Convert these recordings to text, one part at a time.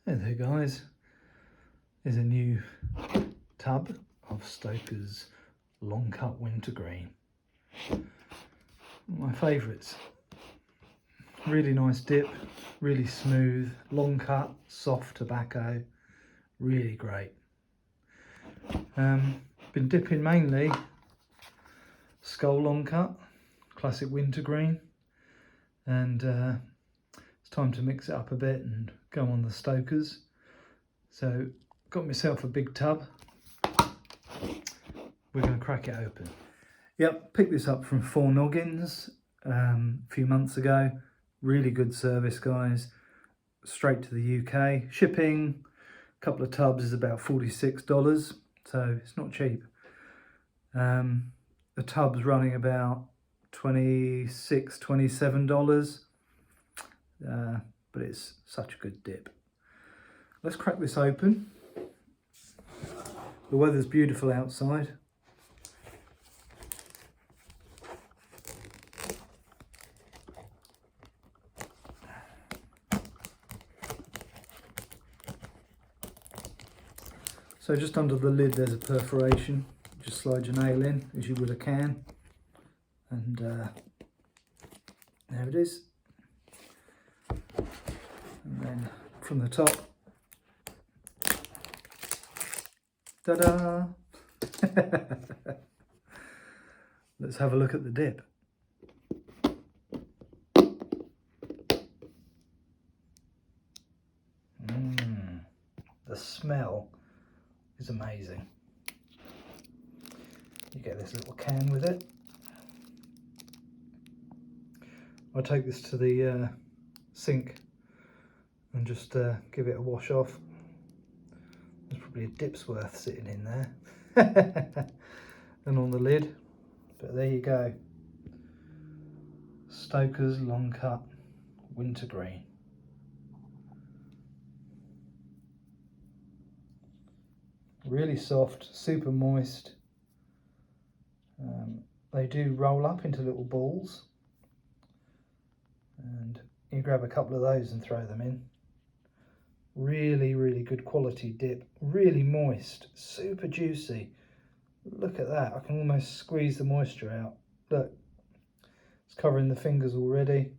Hey there guys, there's a new tub of Stoker's long cut wintergreen. My favourites. Really nice dip, really smooth, long cut, soft tobacco, really great. Been dipping mainly Skull long cut, classic wintergreen, and it's time to mix it up a bit and go on the Stokers. So got myself a big tub. We're going to crack it open. Yep, picked this up from Four Noggins a few months ago. Really good service, guys. Straight to the UK. Shipping, a couple of tubs is about $46, so it's not cheap. The tub's running about $26, $27. But it's such a good dip. Let's crack this open. The weather's beautiful outside. So just under the lid there's a perforation. Just slide your nail in as you would a can. And there it is. And then from the top, ta-da! Let's have a look at the dip. The smell is amazing. You get this little can with it. I'll take this to the sink and just give it a wash off. There's probably a dip's worth sitting in there. And on the lid, but there you go. Stoker's long cut wintergreen. Really soft, super moist. They do roll up into little balls, and you grab a couple of those and throw them in. Really, really good quality dip. Really moist, super juicy. Look at that. I can almost squeeze the moisture out. Look, it's covering the fingers already.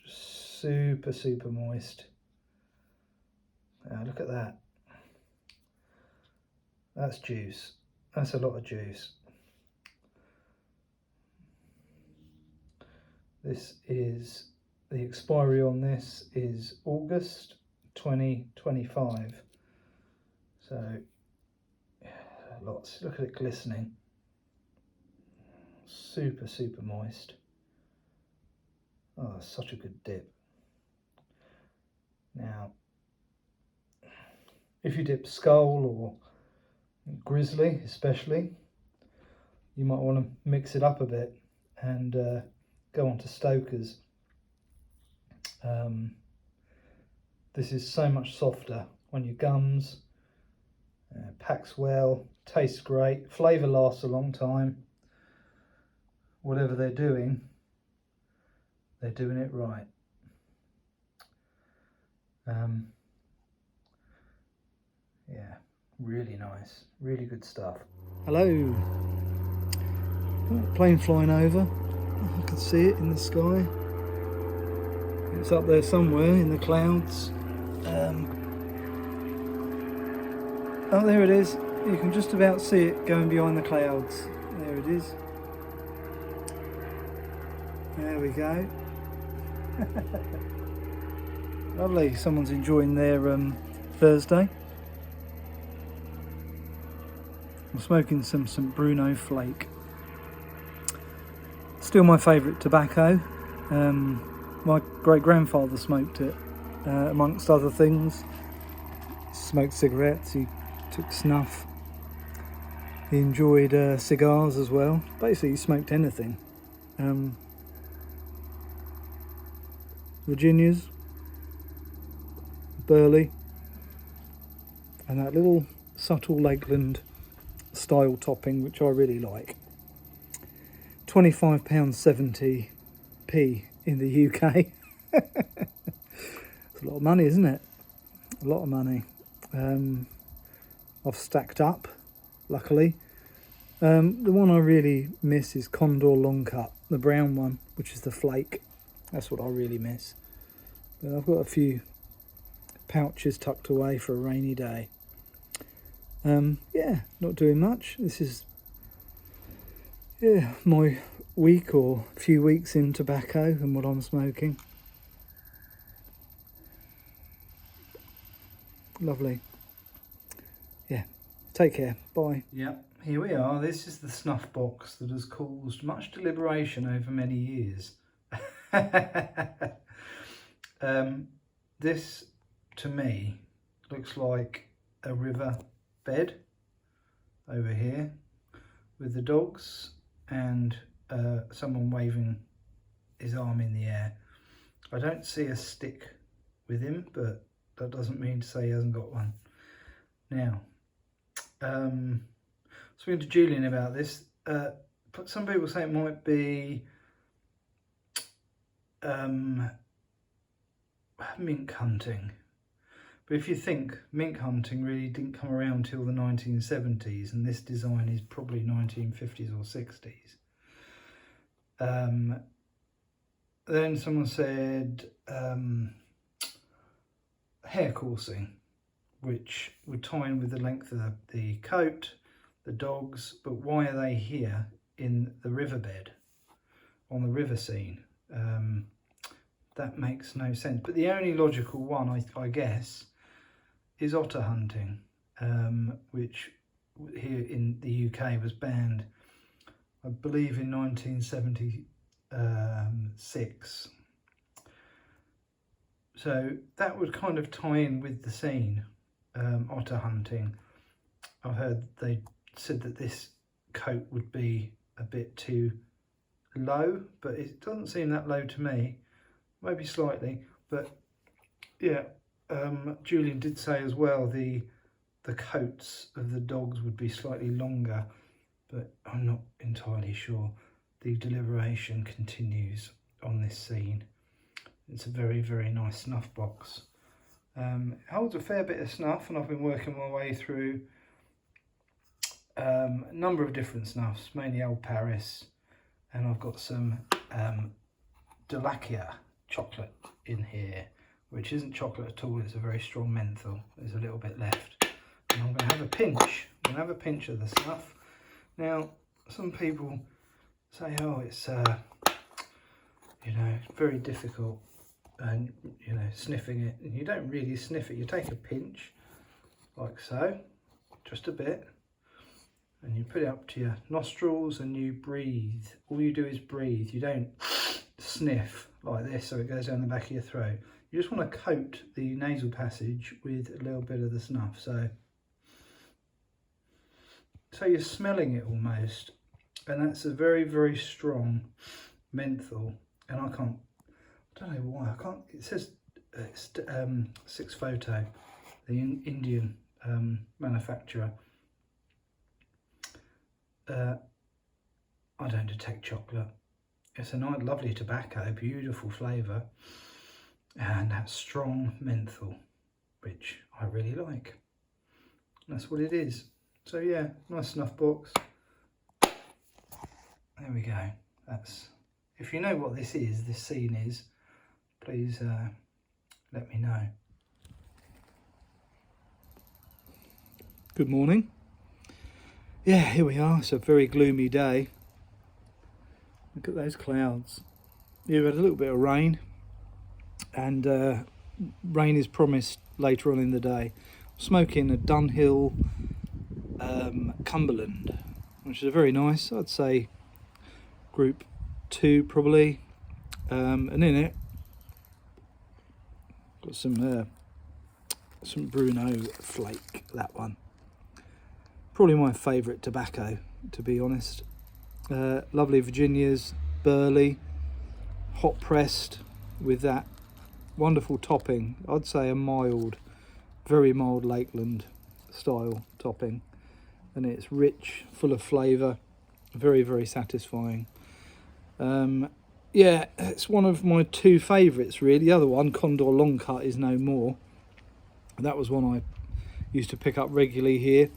Just super, super moist. Look at that. That's juice. That's a lot of juice. This is, the expiry on this is August 2025. So, lots. Look at it glistening. Super, super moist. Oh, such a good dip. Now, if you dip Skull or Grizzly especially, you might want to mix it up a bit and go on to Stokers. This is so much softer on your gums, packs well, tastes great, flavour lasts a long time. Whatever they're doing it right. Yeah, really nice, really good stuff. Hello. Plane flying over. I can see it in the sky. It's up there somewhere in the clouds. Oh, there it is. You can just about see it going behind the clouds. There it is. There we go. Lovely. Someone's enjoying their Thursday. I'm smoking some St. Bruno Flake. Still my favourite tobacco. My great-grandfather smoked it, amongst other things. He smoked cigarettes, he took snuff. He enjoyed cigars as well. Basically, he smoked anything. Virginias, Burley, and that little subtle Lakeland style topping, which I really like. £25.70p in the UK. It's a lot of money, isn't it? a lot of money. I've stacked up, luckily. The one I really miss is Condor Long Cut, the brown one, which is the flake. That's what I really miss. But I've got a few pouches tucked away for a rainy day. Yeah, not doing much. This is my week or few weeks in tobacco and what I'm smoking. Lovely. Yeah, take care. Bye. Yep, here we are. This is the snuff box that has caused much deliberation over many years. This, to me, looks like a river bed over here with the dogs and someone waving his arm in the air. I don't see a stick with him, but that doesn't mean to say he hasn't got one. Now, speaking to Julian about this, but some people say it might be mink hunting. But if you think, mink hunting really didn't come around till the 1970s, and this design is probably 1950s or 60s. Then someone said hair coursing, which would tie in with the length of the coat, the dogs, but why are they here in the riverbed, on the river scene? That makes no sense. But the only logical one, I guess, is otter hunting, which here in the UK was banned, I believe, in 1976. So that would kind of tie in with the scene, otter hunting. I've heard they said that this coat would be a bit too low, but it doesn't seem that low to me. Maybe slightly, but yeah. Julian did say as well the coats of the dogs would be slightly longer, but I'm not entirely sure. The deliberation continues on this scene. It's a very, very nice snuff box. It holds a fair bit of snuff, and I've been working my way through a number of different snuffs, mainly Old Paris, and I've got some Delakia chocolate in here, which isn't chocolate at all. It's a very strong menthol. There's a little bit left, and I'm going to have a pinch. I'm going to have a pinch of the snuff. Now, some people say, oh, it's very difficult, and sniffing it, and you don't really sniff it. You take a pinch like so, just a bit, and you put it up to your nostrils and you breathe. All you do is breathe. You don't sniff like this so it goes down the back of your throat. You just want to coat the nasal passage with a little bit of the snuff, so you're smelling it almost, and that's a very, very strong menthol. And I don't know why I can't. It says Six Photo, the Indian manufacturer. I don't detect chocolate. It's a nice, lovely tobacco, beautiful flavour, and that strong menthol, which I really like. That's what it is. So yeah, nice snuff box. There we go. That's, if you know what this scene is, please let me know. Good morning. Yeah, here we are. It's a very gloomy day. Look at those clouds. You've had a little bit of rain, and rain is promised later on in the day. Smoking a Dunhill Cumberland, which is very nice. I'd say group 2 probably, and in it got some Bruno flake. That one probably my favourite tobacco, to be honest. Lovely Virginias, burley, hot pressed with that wonderful topping. I'd say a mild, very mild Lakeland style topping, and it's rich, full of flavour, very, very satisfying. Yeah, it's one of my 2 favourites really. The other one, Condor Long Cut, is no more. And that was one I used to pick up regularly here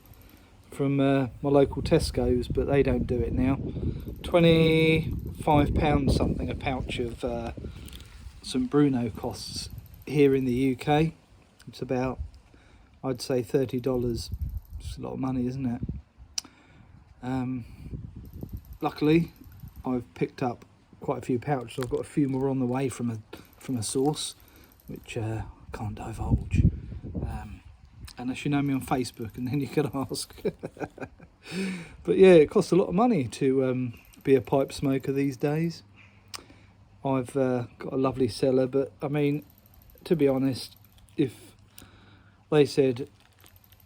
from my local Tesco's, but they don't do it now. £25 something a pouch of St Bruno costs here in the UK. It's about, I'd say, $30. It's a lot of money, isn't it? Luckily I've picked up quite a few pouches. I've got a few more on the way from a source which I can't divulge, unless you know me on Facebook, and then you can ask. But yeah, it costs a lot of money to be a pipe smoker these days. I've got a lovely cellar, but I mean, to be honest, if they said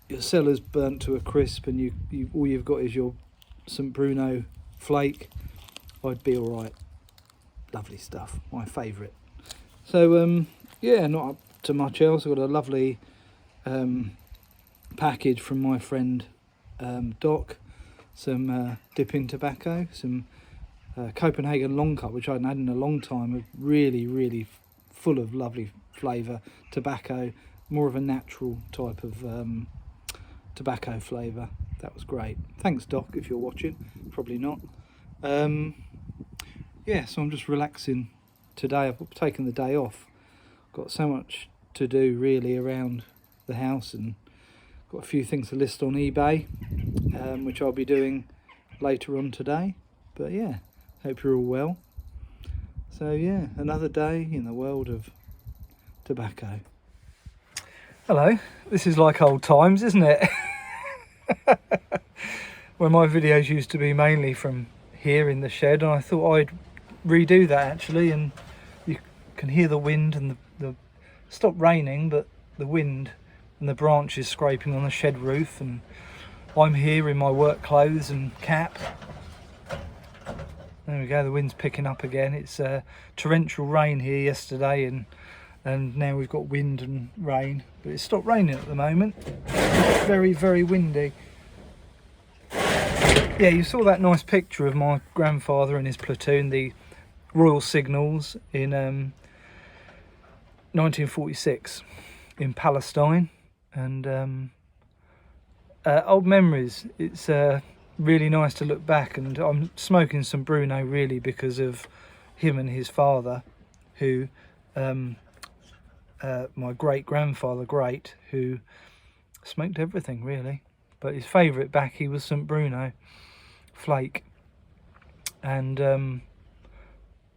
your cellar's burnt to a crisp and you all you've got is your St Bruno flake, I'd be alright. Lovely stuff, my favourite. So yeah, not up to much else. I've got a lovely package from my friend Doc, some dipping tobacco, some Copenhagen long cut, which I hadn't had in a long time, really full of lovely flavour tobacco, more of a natural type of tobacco flavour. That was great. Thanks, Doc, if you're watching. Probably not. Yeah, so I'm just relaxing today. I've taken the day off. Got so much to do really around the house, and got a few things to list on eBay, which I'll be doing later on today. But yeah, hope you're all well. So yeah, another day in the world of tobacco. Hello, this is like old times, isn't it? When my videos used to be mainly from here in the shed, and I thought I'd redo that actually, and you can hear the wind and the stopped raining, but the wind and the branches scraping on the shed roof, and I'm here in my work clothes and cap. There we go, the wind's picking up again. It's torrential rain here yesterday, and now we've got wind and rain, but it's stopped raining at the moment. It's very windy. Yeah, you saw that nice picture of my grandfather and his platoon, the Royal Signals, in 1946 in Palestine, and old memories. It's really nice to look back, and I'm smoking some Bruno really because of him and his father, who my great-grandfather, who smoked everything really, but his favourite baccy was St Bruno flake, and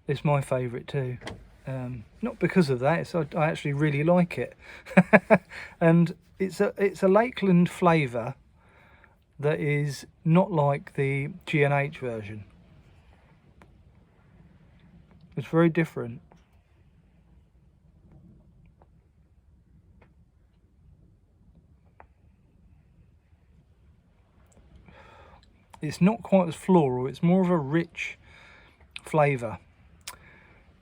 it's my favourite too. Not because of that, I actually really like it. And it's a Lakeland flavour that is not like the G&H version. It's very different. It's not quite as floral, it's more of a rich flavour,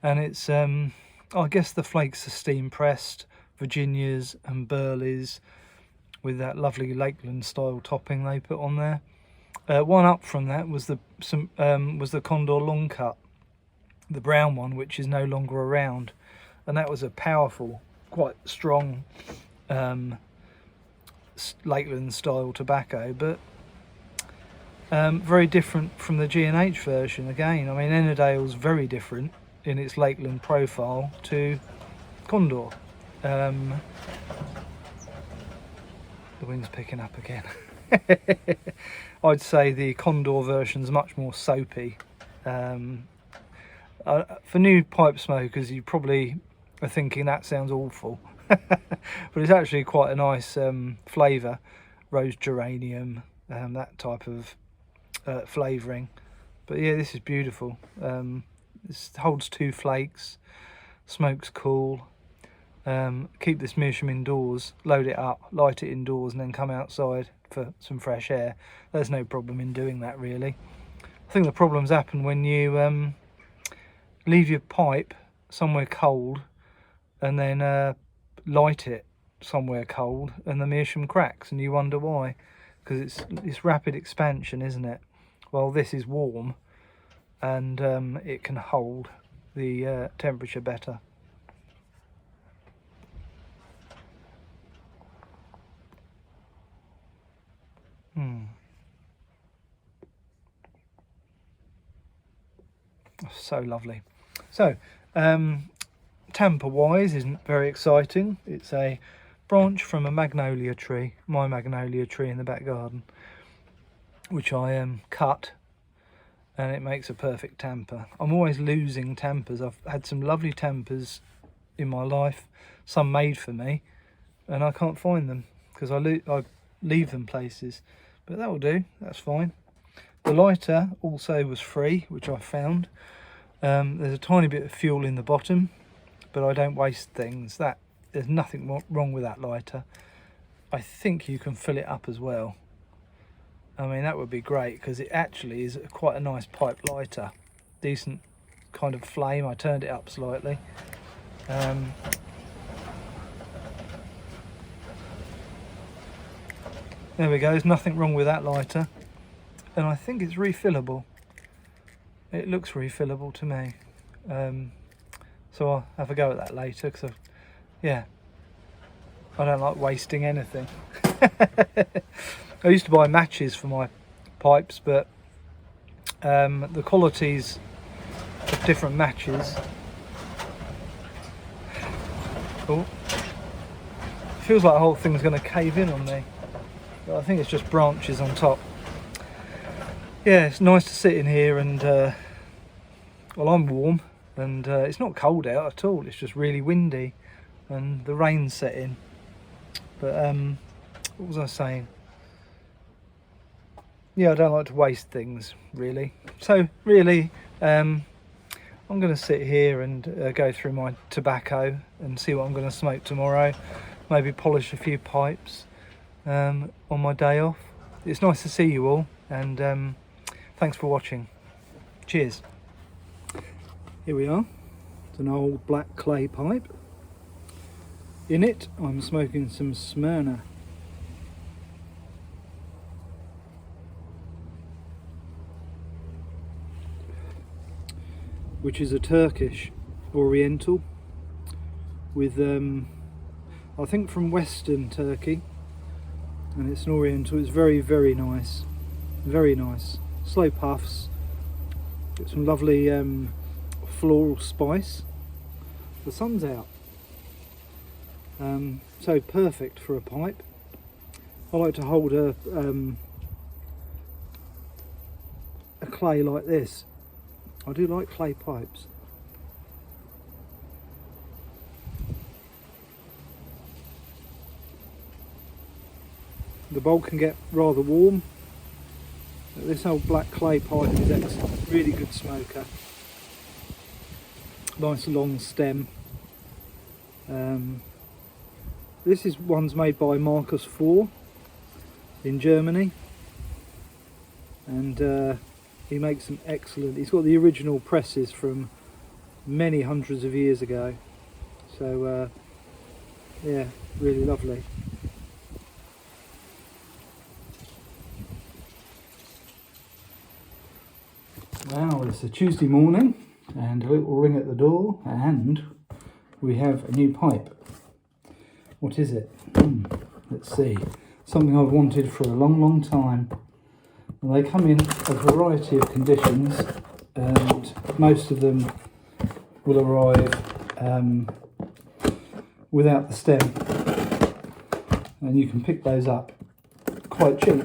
and it's I guess the flakes are steam pressed, Virginias and Burleys, with that lovely Lakeland style topping they put on there. One up from that was the Condor long cut, the brown one, which is no longer around, and that was a powerful, quite strong Lakeland style tobacco, but very different from the G&H version again. I mean, Ennerdale's very different in its Lakeland profile to Condor. The wind's picking up again. I'd say the Condor version's much more soapy. For new pipe smokers, you probably are thinking that sounds awful. But it's actually quite a nice flavour. Rose geranium, that type of flavouring. But yeah, this is beautiful. This holds 2 flakes, smokes cool. Keep this meerschaum indoors, load it up, light it indoors, and then come outside for some fresh air. There's no problem in doing that really. I think the problems happen when you leave your pipe somewhere cold and then light it somewhere cold, and the meerschaum cracks, and you wonder why, because it's rapid expansion, isn't it? Well, this is warm, and it can hold the temperature better. so lovely. So tamper wise isn't very exciting. It's a branch from a magnolia tree, my magnolia tree in the back garden, which I cut, and it makes a perfect tamper. I'm always losing tampers. I've had some lovely tampers in my life, some made for me, and I can't find them because I leave them places. But that will do, that's fine. The lighter also was free, which I found. There's a tiny bit of fuel in the bottom, but I don't waste things. There's nothing wrong with that lighter. I think you can fill it up as well. I mean, that would be great because it actually is quite a nice pipe lighter. Decent kind of flame. I turned it up slightly. There we go, there's nothing wrong with that lighter. And I think it's refillable. It looks refillable to me. So I'll have a go at that later because yeah, I don't like wasting anything. I used to buy matches for my pipes, but the qualities of different matches. Oh, feels like the whole thing's going to cave in on me, but I think it's just branches on top. Yeah, it's nice to sit in here and well, I'm warm and it's not cold out at all. It's just really windy and the rain's setting. But what was I saying? Yeah, I don't like to waste things really. So really, I'm going to sit here and go through my tobacco and see what I'm going to smoke tomorrow. Maybe polish a few pipes on my day off. It's nice to see you all, and thanks for watching. Cheers. Here we are. It's an old black clay pipe. In it, I'm smoking some Smyrna. Which is a Turkish Oriental with, I think from Western Turkey, and it's an Oriental. It's very, very nice. Very nice. Slow puffs. Got some lovely floral spice. The sun's out. So perfect for a pipe. I like to hold a clay like this. I do like clay pipes. The bowl can get rather warm. But this old black clay pipe is excellent. Really good smoker. Nice long stem. This is one's made by Marcus IV in Germany, and he makes them excellent. He's got the original presses from many hundreds of years ago, so yeah, really lovely. Now it's a Tuesday morning and a little ring at the door, and we have a new pipe. What is it? Let's see. Something I've wanted for a long, long time. And they come in a variety of conditions, and most of them will arrive without the stem, and you can pick those up quite cheap.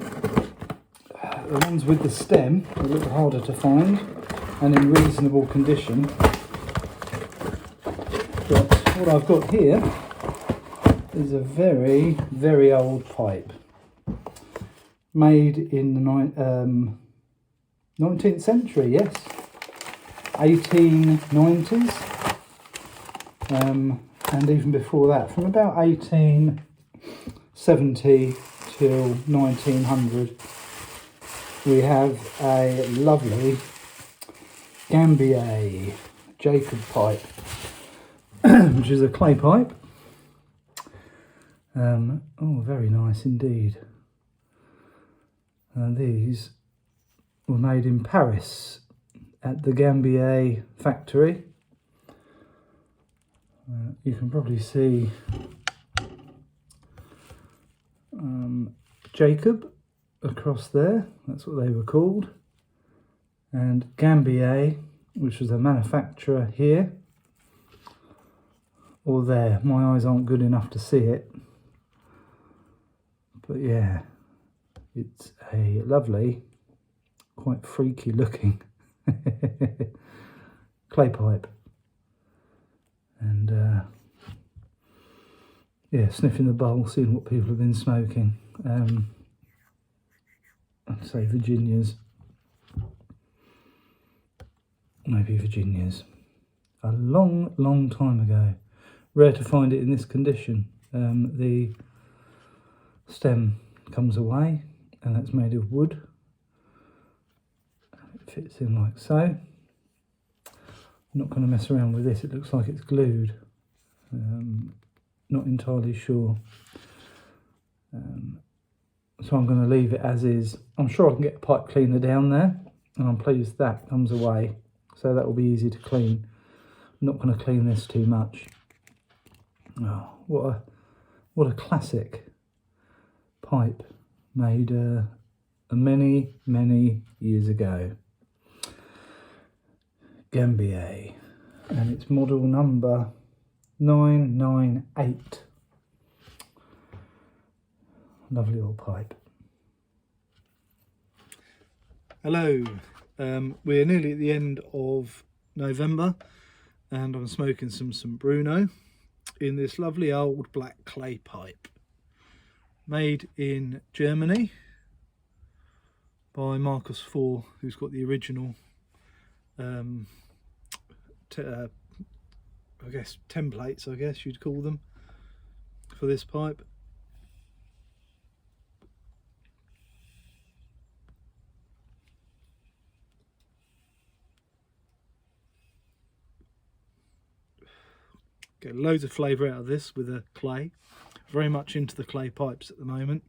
The ones with the stem are a little harder to find and in reasonable condition, but what I've got here is a very, very old pipe made in the 19th century, yes, 1890s, and even before that, from about 1870 till 1900, we have a lovely Gambier Jacob pipe, which is a clay pipe. Oh, very nice indeed. And these were made in Paris at the Gambier factory. You can probably see Jacob across there. That's what they were called. And Gambier which was a manufacturer here or there. My eyes aren't good enough to see it, but yeah, it's a lovely, quite freaky looking clay pipe. And yeah, sniffing the bowl, seeing what people have been smoking. I'd say Virginia's, maybe Virginia's, a long time ago. Rare to find it in this condition. The stem comes away, and that's made of wood. It fits in like so. I'm not going to mess around with this, it looks like it's glued. Not entirely sure. So I'm going to leave it as is. I'm sure I can get a pipe cleaner down there, and I'm pleased that comes away, so that will be easy to clean. I'm not going to clean this too much. Oh, what a classic pipe, made many years ago. Gambier, and it's model number 998. Lovely little pipe. Hello, we're nearly at the end of November, and I'm smoking some Bruno in this lovely old black clay pipe, made in Germany by Marcus IV, who's got the original I guess templates, I guess you'd call them, for this pipe. Get loads of flavour out of this with a clay. Very much into the clay pipes at the moment,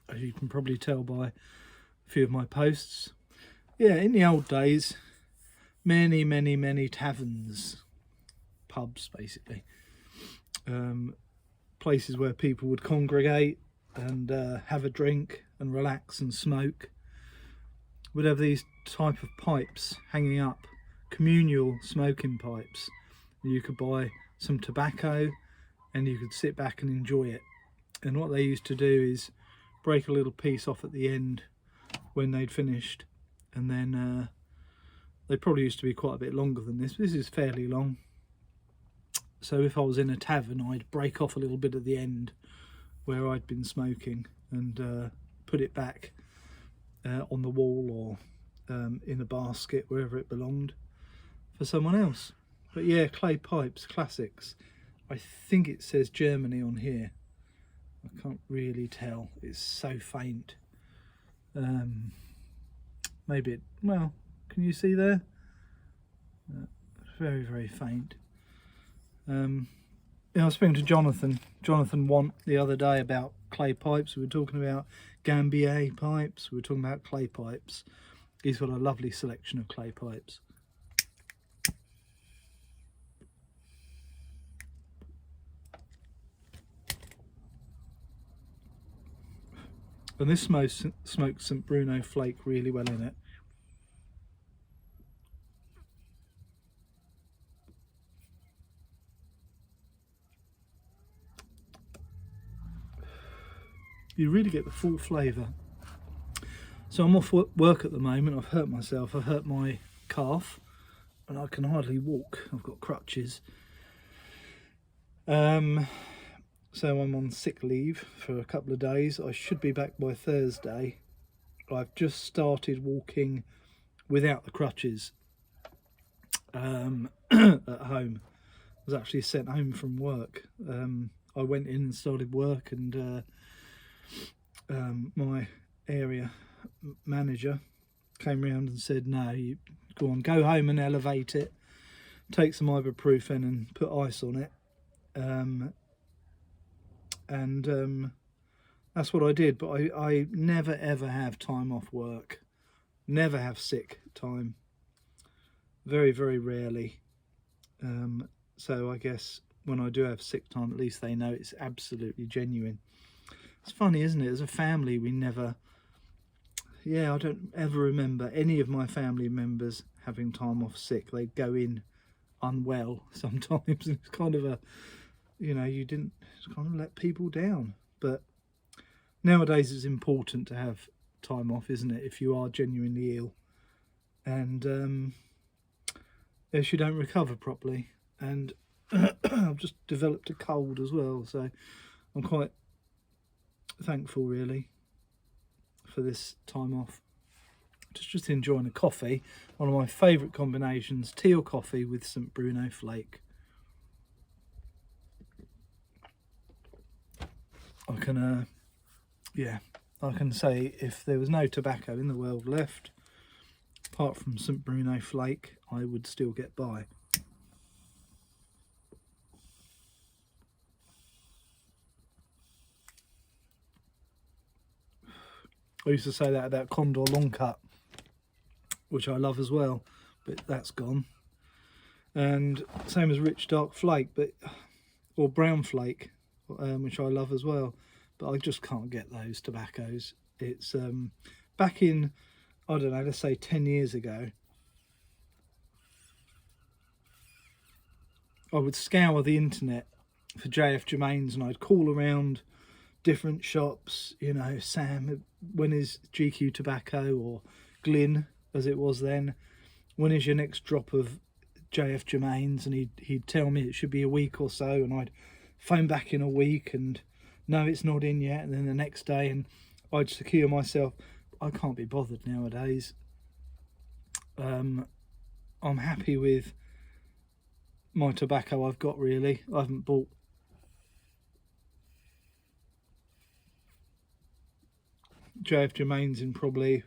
as you can probably tell by a few of my posts. Yeah, in the old days, many taverns, pubs basically, places where people would congregate and have a drink and relax and smoke, would have these type of pipes hanging up, communal smoking pipes. You could buy some tobacco and you could sit back and enjoy it. And what they used to do is break a little piece off at the end when they'd finished, and then they probably used to be quite a bit longer than this. This is fairly long. So if I was in a tavern, I'd break off a little bit at the end where I'd been smoking and put it back on the wall or in a basket, wherever it belonged, for someone else. But yeah, clay pipes, classics. I think it says Germany on here. I can't really tell, it's so faint. Maybe it, well, can you see there? Very faint. I was speaking to Jonathan Want the other day about clay pipes. We were talking about Gambier pipes, we were talking about clay pipes. He's got a lovely selection of clay pipes. And this smokes St. Bruno flake really well in it. You really get the full flavour. So I'm off work at the moment. I've hurt myself. I've hurt my calf and I can hardly walk. I've got crutches. So I'm on sick leave for a couple of days. I should be back by Thursday. I've just started walking without the crutches at home. I was actually sent home from work. I went in and started work, and my area manager came round and said, no, you go home and elevate it, take some ibuprofen and put ice on it. That's what I did. But I never ever have time off work, never have sick time, very rarely. So I guess when I do have sick time, at least they know it's absolutely genuine. It's funny, isn't it? As a family, we never, I don't ever remember any of my family members having time off sick. They'd go in unwell sometimes. It's kind of a, you know, you didn't kind of let people down. But nowadays it's important to have time off, isn't it, if you are genuinely ill, and if you don't recover properly. And I've just developed a cold as well, so I'm quite thankful really for this time off. Just enjoying a coffee, one of my favourite combinations, tea or coffee with St Bruno flake. I can I can say if there was no tobacco in the world left apart from St Bruno flake, I would still get by. I used to say that about Condor Long Cut, which I love as well, but that's gone. And same as Rich Dark Flake, or Brown Flake, which I love as well, but I just can't get those tobaccos. It's back in, I don't know, let's say 10 years ago, I would scour the internet for JF Germains, and I'd call around different shops, you know, Sam, when is GQ tobacco, or Glyn as it was then, when is your next drop of JF Germains? And he'd tell me it should be a week or so, and I'd phone back in a week and no, it's not in yet, and then the next day, and I'd secure myself. I can't be bothered nowadays. I'm happy with my tobacco I've got, really. I haven't bought JF Germains in probably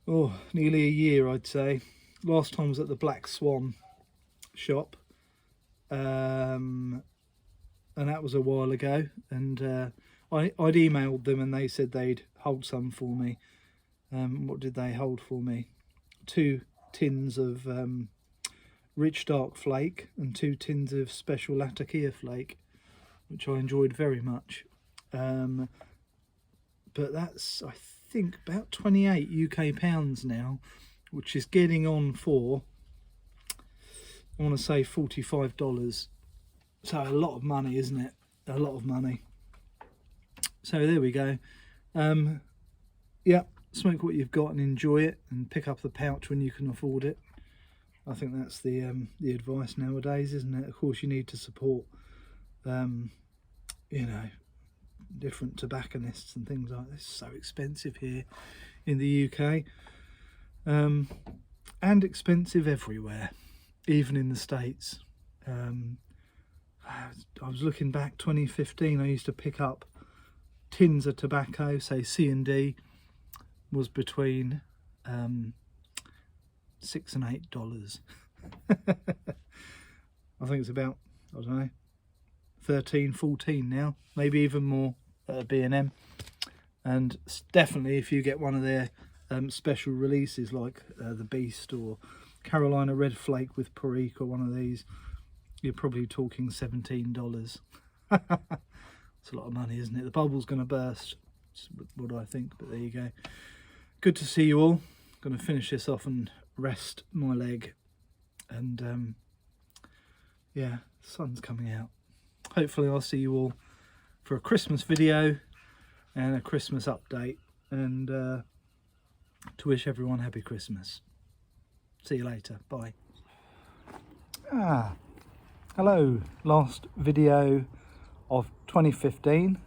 nearly a year, I'd say. Last time was at the Black Swan shop, and that was a while ago, and I'd emailed them and they said they'd hold some for me. What did they hold for me? 2 tins of Rich Dark Flake and 2 tins of Special Latakia Flake, which I enjoyed very much. But that's, I think, about 28 UK pounds now, which is getting on for, I want to say $45. So a lot of money, isn't it? A lot of money. So there we go. Yeah, smoke what you've got and enjoy it, and pick up the pouch when you can afford it. I think that's the advice nowadays, isn't it? Of course, you need to support, you know, different tobacconists and things like this. It's so expensive here in the UK, and expensive everywhere, even in the States. I was looking back, 2015, I used to pick up tins of tobacco, say C&D was between $6 and $8. I think it's about, I don't know, 13, 14 now, maybe even more at B&M. And definitely if you get one of their special releases like the Beast or Carolina Red Flake with Perique, or one of these, you're probably talking $17. It's a lot of money, isn't it? The bubble's going to burst, that's what I think, but there you go. Good to see you all. Going to finish this off and rest my leg, and yeah, the sun's coming out. Hopefully I'll see you all for a Christmas video and a Christmas update, and to wish everyone happy Christmas. See you later. Bye. Hello. Last video of 2015.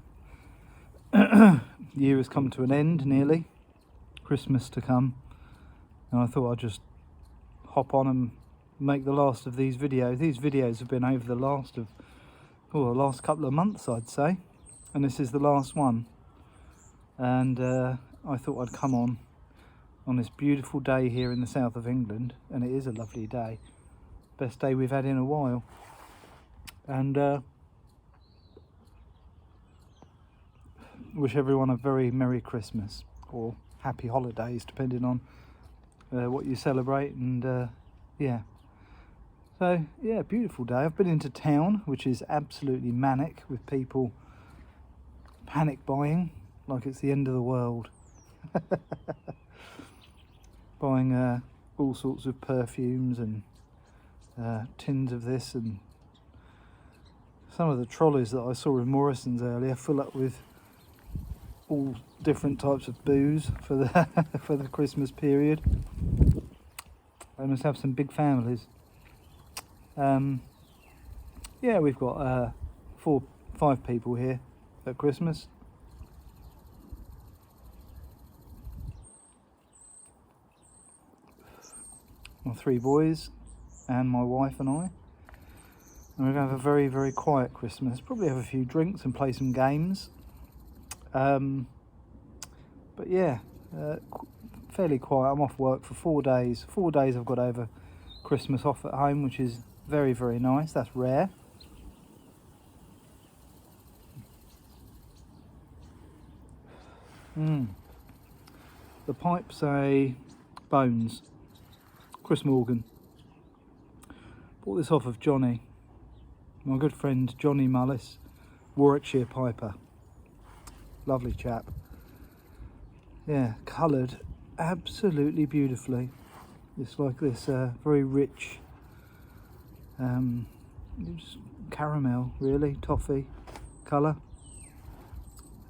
The year has come to an end nearly. Christmas to come. And I thought I'd just hop on and make the last of these videos. These videos have been over the last couple of months, I'd say. And this is the last one. And I thought I'd come on this beautiful day here in the south of England. And it is a lovely day. Best day we've had in a while. And wish everyone a very Merry Christmas, or happy holidays, depending on what you celebrate. And yeah, so yeah, beautiful day. I've been into town, which is absolutely manic, with people panic buying like it's the end of the world. Buying all sorts of perfumes and tins of this, and some of the trolleys that I saw in Morrison's earlier fill up with all different types of booze for the for the Christmas period. They must have some big families. Yeah, we've got 5 people here at Christmas. My 3 boys and my wife and I. And we're going to have a very, very quiet Christmas. Probably have a few drinks and play some games. But yeah, fairly quiet. I'm off work for 4 days. 4 days I've got over Christmas off at home, which is very, very nice. That's rare. The pipe's a Bones, Chris Morgan. Bought this off of Johnny, my good friend Johnny Mullis, Warwickshire piper. Lovely chap. Yeah, coloured absolutely beautifully. It's like this very rich just caramel, really, toffee colour.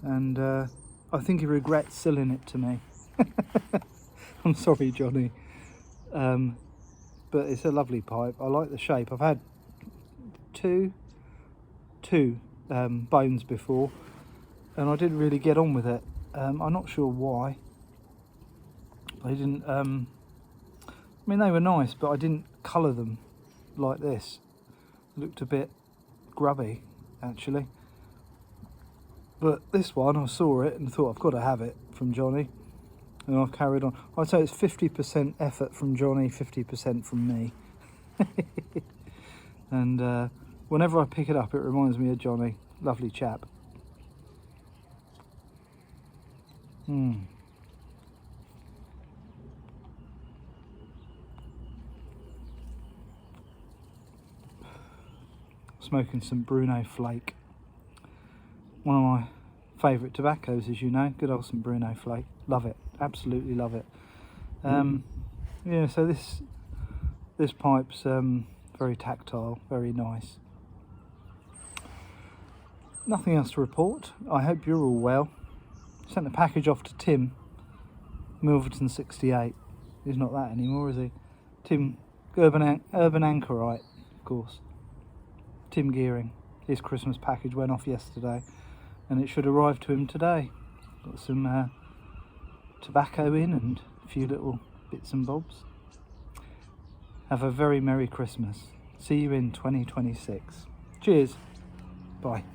And I think he regrets selling it to me. I'm sorry, Johnny. But it's a lovely pipe. I like the shape. I've had two Bones before, and I didn't really get on with it. I'm not sure why. I didn't. I mean, they were nice, but I didn't colour them like this. It looked a bit grubby, actually. But this one, I saw it and thought, I've got to have it from Johnny, and I've carried on. I'd say it's 50% effort from Johnny, 50% from me. And whenever I pick it up, it reminds me of Johnny. Lovely chap. Smoking some Bruno Flake. One of my favourite tobaccos, as you know. Good old St Bruno Flake. Love it. Absolutely love it. Yeah, so this pipe's very tactile, very nice. Nothing else to report. I hope you're all well. Sent the package off to Tim, Milverton 68. He's not that anymore, is he? Tim, urban anchorite, of course. Tim Gearing. His Christmas package went off yesterday, and it should arrive to him today. Got some tobacco in and a few little bits and bobs. Have a very Merry Christmas. See you in 2026. Cheers. Bye.